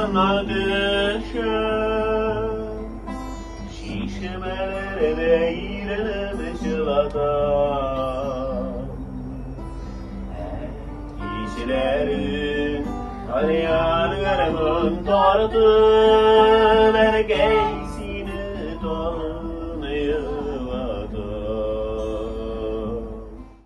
Yoluna düşen şişmelere değirmiş adam. Kişilerin arayan garibin tortu erkeği